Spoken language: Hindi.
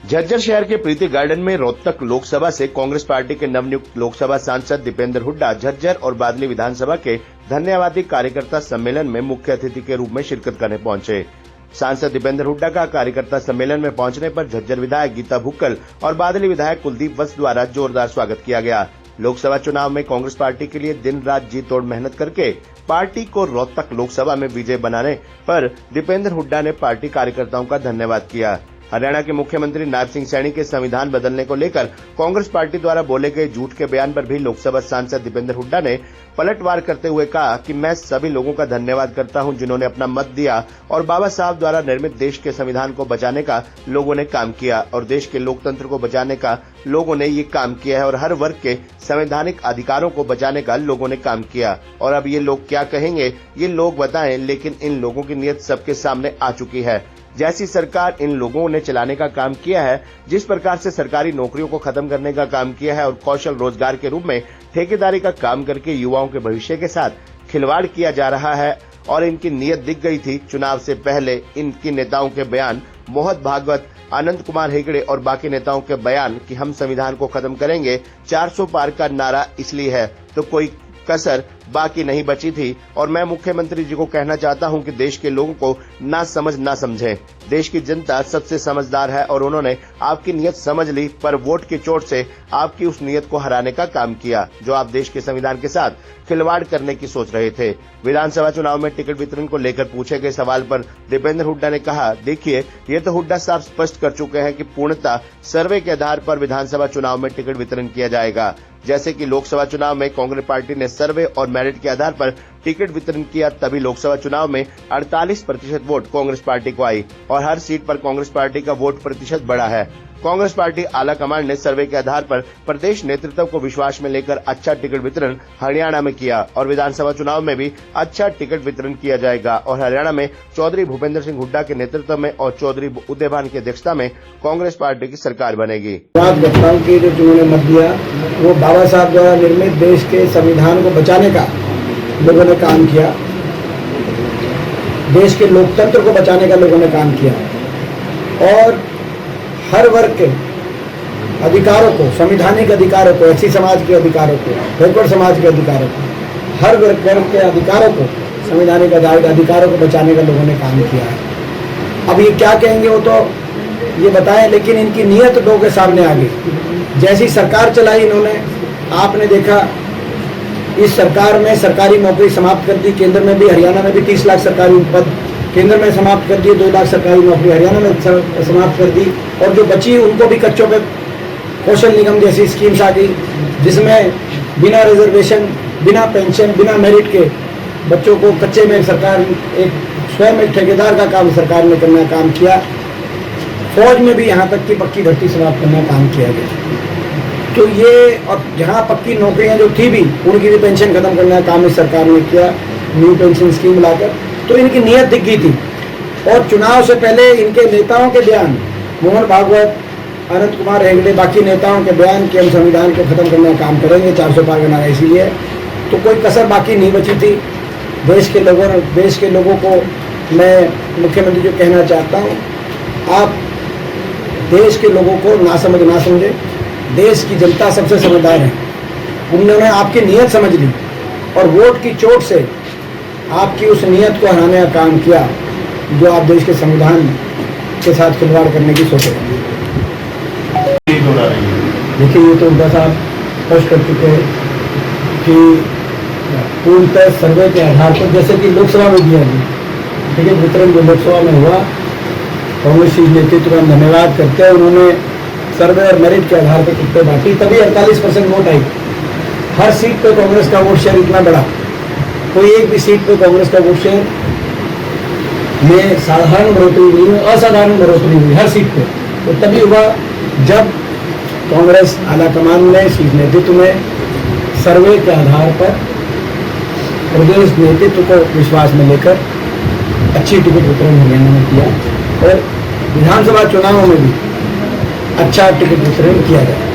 झज्जर शहर के प्रीति गार्डन में रोहतक लोकसभा से कांग्रेस पार्टी के नवनियुक्त लोकसभा सांसद दीपेंद्र हुड्डा झज्जर और बादली विधानसभा के धन्यवादी कार्यकर्ता सम्मेलन में मुख्य अतिथि के रूप में शिरकत करने पहुंचे। सांसद दीपेंद्र हुड्डा का कार्यकर्ता सम्मेलन में पहुंचने पर झज्जर विधायक गीता भुक्कल और बादली विधायक कुलदीप वत्स द्वारा जोरदार स्वागत किया गया। लोकसभा चुनाव में कांग्रेस पार्टी के लिए दिन रात जी तोड़ मेहनत करके पार्टी को रोहतक लोकसभा में विजय बनाने पर दीपेंद्र हुड्डा ने पार्टी कार्यकर्ताओं का धन्यवाद किया। हरियाणा के मुख्यमंत्री नायब सिंह सैनी के संविधान बदलने को लेकर कांग्रेस पार्टी द्वारा बोले गए झूठ के बयान पर भी लोकसभा सांसद दीपेंद्र हुड्डा ने पलटवार करते हुए कहा कि मैं सभी लोगों का धन्यवाद करता हूं जिन्होंने अपना मत दिया और बाबा साहब द्वारा निर्मित देश के संविधान को बचाने का लोगों ने काम किया और देश के लोकतंत्र को बचाने का लोगों ने ये काम किया है और हर वर्ग के संवैधानिक अधिकारों को बचाने का लोगों ने काम किया। और अब ये लोग क्या कहेंगे ये लोग बताएं, लेकिन इन लोगों की नीयत सबके सामने आ चुकी है। जैसी सरकार इन लोगों ने चलाने का काम किया है, जिस प्रकार से सरकारी नौकरियों को खत्म करने का काम किया है और कौशल रोजगार के रूप में ठेकेदारी का काम करके युवाओं के भविष्य के साथ खिलवाड़ किया जा रहा है और इनकी नीयत दिख गई थी। चुनाव से पहले इनकी नेताओं के बयान, मोहन भागवत, आनंद कुमार हेगड़े और बाकी नेताओं के बयान कि हम संविधान को खत्म करेंगे, 400 पार का नारा इसलिए है तो कोई कसर बाकी नहीं बची थी। और मैं मुख्यमंत्री जी को कहना चाहता हूं कि देश के लोगों को ना समझ ना समझें। देश की जनता सबसे समझदार है और उन्होंने आपकी नीयत समझ ली, पर वोट की चोट से आपकी उस नीयत को हराने का काम किया जो आप देश के संविधान के साथ खिलवाड़ करने की सोच रहे थे। विधानसभा चुनाव में टिकट वितरण को लेकर पूछे गए सवाल पर दीपेंद्र हुड्डा ने कहा, देखिए ये तो हुड्डा साहब स्पष्ट कर चुके हैं कि पूर्णतः सर्वे के आधार पर विधानसभा चुनाव में टिकट वितरण किया जाएगा। जैसे कि लोकसभा चुनाव में कांग्रेस पार्टी ने सर्वे और मेरिट के आधार पर टिकट वितरण किया, तभी लोकसभा चुनाव में 48% वोट कांग्रेस पार्टी को आई और हर सीट पर कांग्रेस पार्टी का वोट प्रतिशत बढ़ा है। कांग्रेस पार्टी आला कमान ने सर्वे के आधार पर प्रदेश नेतृत्व को विश्वास में लेकर अच्छा टिकट वितरण हरियाणा में किया और विधानसभा चुनाव में भी अच्छा टिकट वितरण किया जाएगा और हरियाणा में चौधरी भूपेंद्र सिंह हुड्डा के नेतृत्व में और चौधरी उदयभान की अध्यक्षता में कांग्रेस पार्टी की सरकार बनेगी। की जो जिन्होंने मत दिया वो बाबा साहब द्वारा निर्मित देश के संविधान को बचाने का लोगों ने काम किया, देश के लोकतंत्र को बचाने का लोगों ने काम किया और हर वर्ग के अधिकारों को, संवैधानिक अधिकारों को, एससी समाज के अधिकारों को, बैकवर्ड समाज के अधिकारों को, हर वर्ग के अधिकारों को, संवैधानिक अधिकारों को बचाने का लोगों ने काम किया है। अब ये क्या कहेंगे वो तो ये बताएं, लेकिन इनकी नीयत लोगों के सामने आ गई। जैसी सरकार चलाई इन्होंने, आपने देखा इस सरकार में सरकारी नौकरी समाप्त कर दी। केंद्र में भी, हरियाणा में भी 30 लाख सरकारी पद केंद्र में समाप्त कर दिए, 2 लाख सरकारी नौकरी हरियाणा में समाप्त कर दी और जो बची उनको भी कच्चों पे कौशल निगम जैसी स्कीम्स आ गई जिसमें बिना रिजर्वेशन, बिना पेंशन, बिना मेरिट के बच्चों को कच्चे में सरकार एक स्वयं एक ठेकेदार का काम सरकार ने करने का काम किया। फौज में भी यहाँ तक की पक्की भर्ती समाप्त करने का काम किया गया। तो ये और जहाँ पक्की नौकरियाँ जो थी भी उनकी भी पेंशन खत्म करने का काम इस सरकार ने किया, न्यू पेंशन स्कीम लाकर। तो इनकी नीयत दिख गई थी और चुनाव से पहले इनके नेताओं के बयान, मोहन भागवत, आनंद कुमार हेगड़े, बाकी नेताओं के बयान कि हम संविधान को खत्म करने का काम करेंगे, 400 पार का नारा इसीलिए, तो कोई कसर बाकी नहीं बची थी। देश के लोगों को मैं मुख्यमंत्री जो कहना चाहता हूँ, आप देश के लोगों को ना समझे, देश की जनता सबसे समझदार है। उन्होंने आपकी नीयत समझ ली और वोट की चोट से आपकी उस नीयत को हराने का काम किया जो आप देश के संविधान के साथ खिलवाड़ करने की सोच रहे हैं। देखिए ये तो उनका साहब स्पष्ट कर चुके हैं कि पूर्णतः सर्वे के आधार पर, जैसे कि लोकसभा में दिया गया टिकट वितरण जो लोकसभा में हुआ, कांग्रेस नेतृत्व का धन्यवाद करते हैं। उन्होंने सर्वे और मेरिट के आधार पर टिकटें बांटी, तभी 48% वोट आई। हर सीट पर कांग्रेस का वोट शेयर इतना बड़ा, कोई एक भी सीट पर कांग्रेस का वोट शेयर में साधारण बढ़ोतरी नहीं हुई, असाधारण बढ़ोतरी हुई हर सीट पे। तो तभी हुआ जब कांग्रेस आलाकमान ने, शीर्ष नेतृत्व में सर्वे के आधार पर प्रदेश नेतृत्व को विश्वास में लेकर अच्छी टिकट वितरण हरियाणा में किया और विधानसभा चुनावों में भी अच्छा टिकट वितरण किया गया।